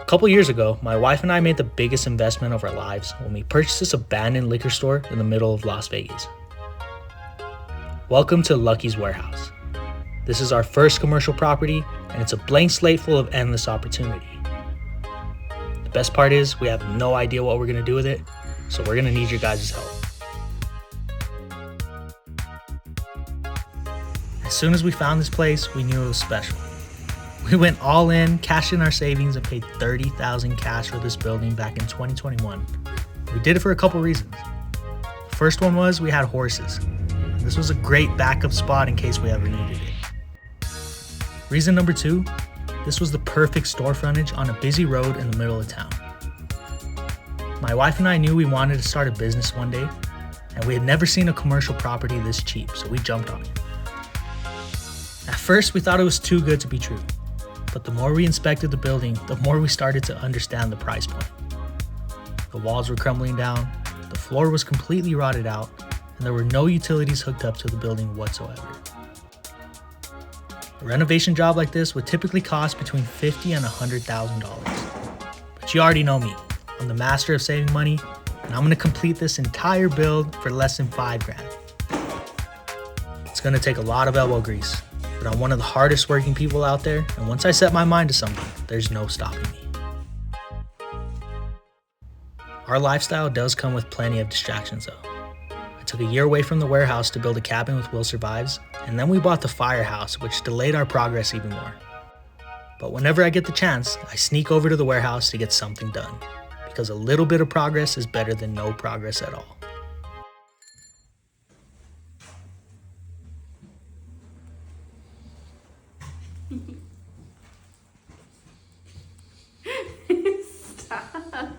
A couple years ago, my wife and I made the biggest investment of our lives when we purchased this abandoned liquor store in the middle of Las Vegas. Welcome to Lucky's Warehouse. This is our first commercial property, and it's a blank slate full of endless opportunity. The best part is we have no idea what we're going to do with it, so we're going to need your guys' help. As soon as we found this place, we knew it was special. We went all in, cashed in our savings, and paid $30,000 cash for this building back in 2021. We did it for a couple reasons. The first one was we had horses. This was a great backup spot in case we ever needed it. Reason number two, this was the perfect store frontage on a busy road in the middle of town. My wife and I knew we wanted to start a business one day, and we had never seen a commercial property this cheap, so we jumped on it. At first, we thought it was too good to be true, but the more we inspected the building, the more we started to understand the price point. The walls were crumbling down, the floor was completely rotted out, and there were no utilities hooked up to the building whatsoever. A renovation job like this would typically cost between $50,000 and $100,000. But you already know me, I'm the master of saving money, and I'm gonna complete this entire build for less than $5,000. It's gonna take a lot of elbow grease, but I'm one of the hardest working people out there, and once I set my mind to something, there's no stopping me. Our lifestyle does come with plenty of distractions though. I took a year away from the warehouse to build a cabin with Will Survives, and then we bought the firehouse, which delayed our progress even more. But whenever I get the chance, I sneak over to the warehouse to get something done, because a little bit of progress is better than no progress at all. Stop.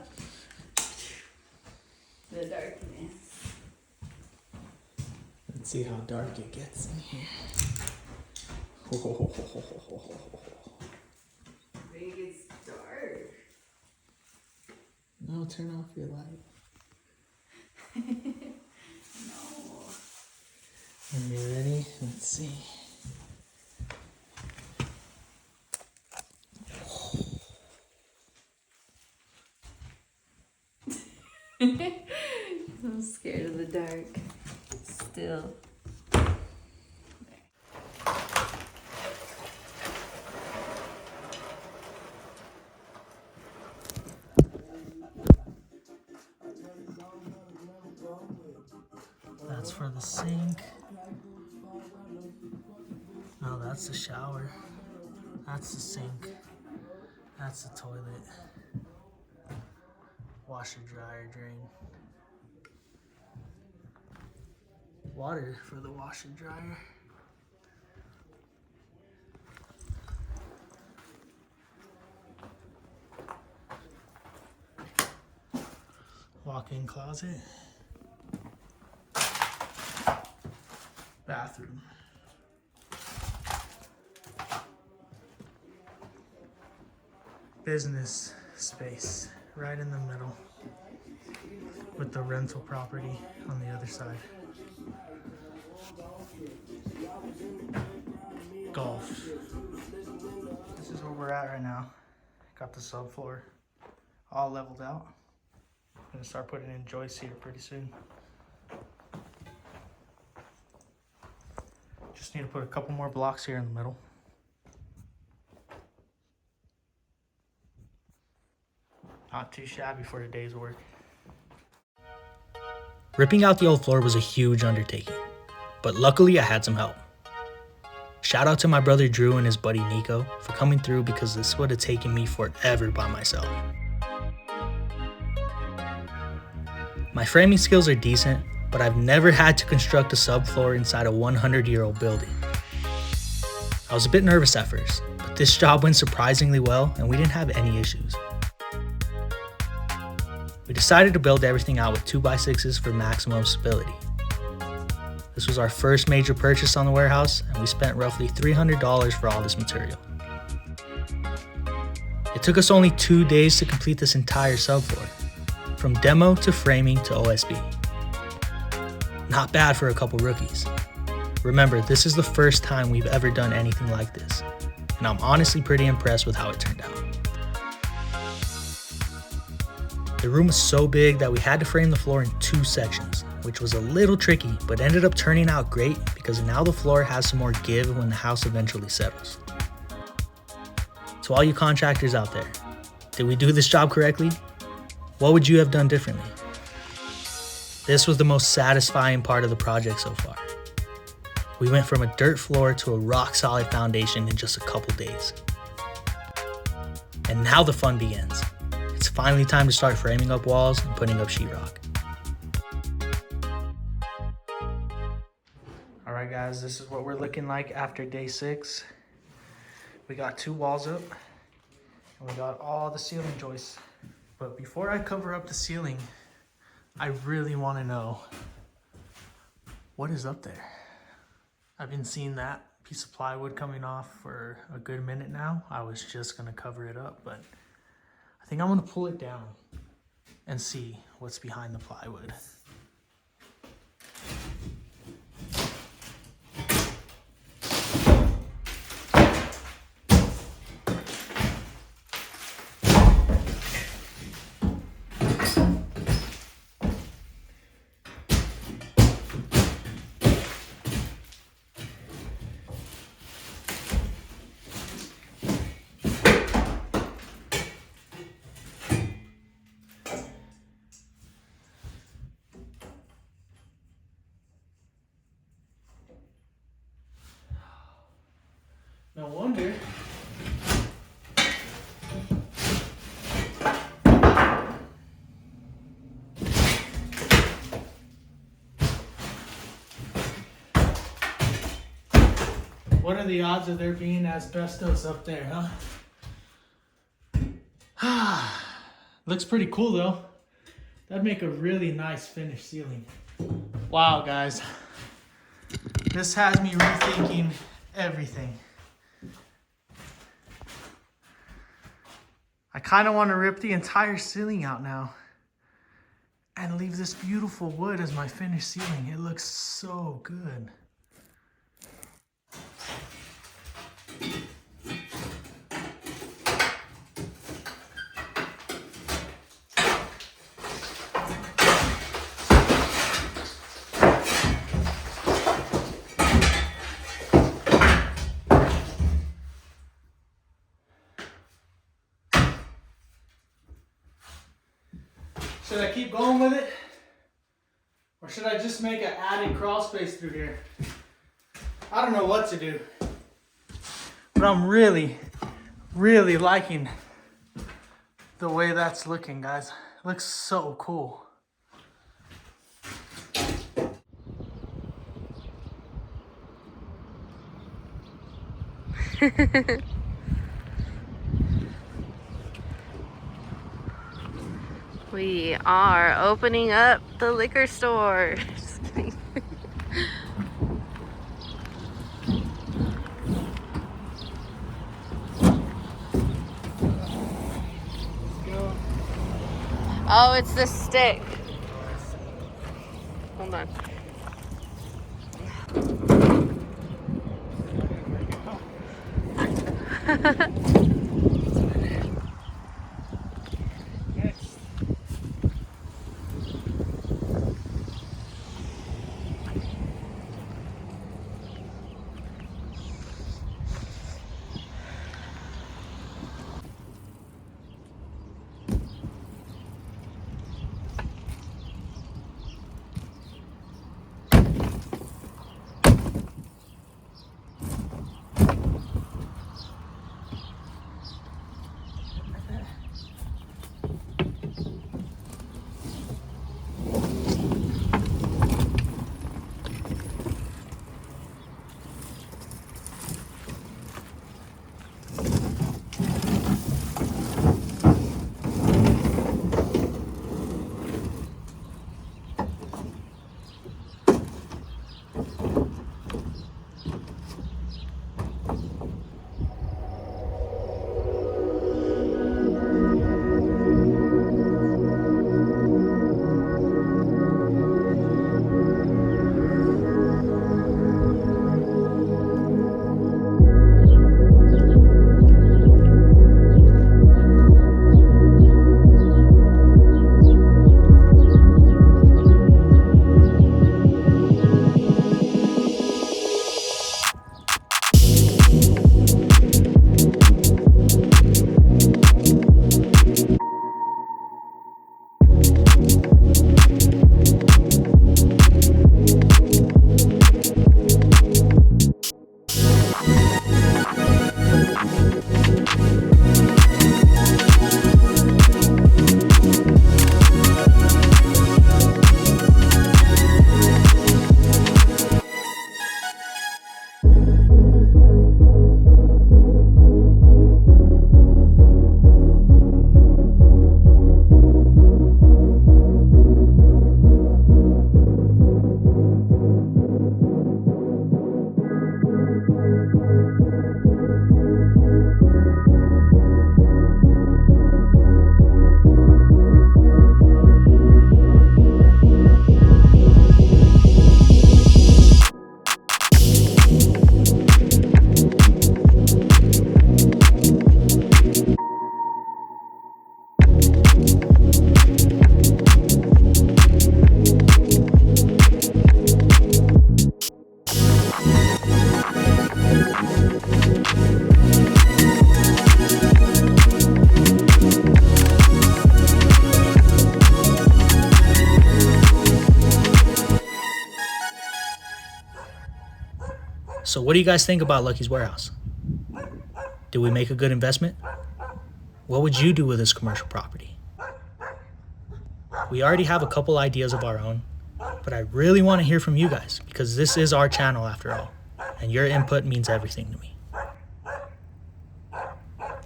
The darkness. Let's see how dark it gets in here. I think it's dark. No, turn off your light. No. Are you ready? Let's see. I'm scared of the dark. Still. That's for the sink. No, that's the shower. That's the sink. That's the toilet. Washer, dryer, drain. Water for the washer, dryer. Walk-in closet. Bathroom. Business space right in the middle with the rental property on the other side. Golf. This is where we're at right now. Got the subfloor all leveled out. I'm gonna start putting in joists here pretty soon. Just need to put a couple more blocks here in the middle. Not too shabby for a day's work. Ripping out the old floor was a huge undertaking, but luckily I had some help. Shout out to my brother Drew and his buddy Nico for coming through, because this would have taken me forever by myself. My framing skills are decent, but I've never had to construct a subfloor inside a 100-year-old building. I was a bit nervous at first, but this job went surprisingly well and we didn't have any issues. We decided to build everything out with 2x6s for maximum stability. This was our first major purchase on the warehouse, and we spent roughly $300 for all this material. It took us only 2 days to complete this entire subfloor, from demo to framing to OSB. Not bad for a couple rookies. Remember, this is the first time we've ever done anything like this, and I'm honestly pretty impressed with how it turned out. The room was so big that we had to frame the floor in 2 sections, which was a little tricky, but ended up turning out great because now the floor has some more give when the house eventually settles. To all you contractors out there, did we do this job correctly? What would you have done differently? This was the most satisfying part of the project so far. We went from a dirt floor to a rock solid foundation in just a couple days. And now the fun begins. It's finally time to start framing up walls and putting up sheetrock. All right guys, this is what we're looking like after day 6. We got 2 walls up and we got all the ceiling joists. But before I cover up the ceiling, I really want to know what is up there. I've been seeing that piece of plywood coming off for a good minute now. I was just gonna cover it up, but I think I'm gonna pull it down and see what's behind the plywood. No wonder. What are the odds of there being asbestos up there, huh? Looks pretty cool though. That'd make a really nice finished ceiling. Wow, guys. This has me rethinking everything. I kind of want to rip the entire ceiling out now and leave this beautiful wood as my finished ceiling. It looks so good. Should I keep going with it? Or should I just make an added crawl space through here? I don't know what to do. But I'm really liking the way that's looking, guys. It looks so cool. We are opening up the liquor store. Just kidding. Oh, it's the stick. Hold on. So what do you guys think about Lucky's Warehouse? Did we make a good investment? What would you do with this commercial property? We already have a couple ideas of our own, but I really want to hear from you guys because this is our channel after all, and your input means everything to me.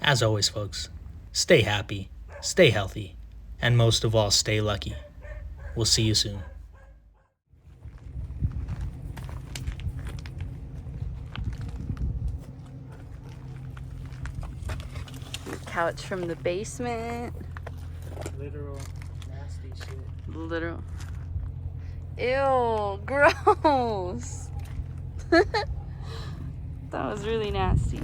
As always, folks, stay happy, stay healthy, and most of all, stay lucky. We'll see you soon. Couch from the basement. Literal nasty shit. Literal. Ew, gross. That was really nasty.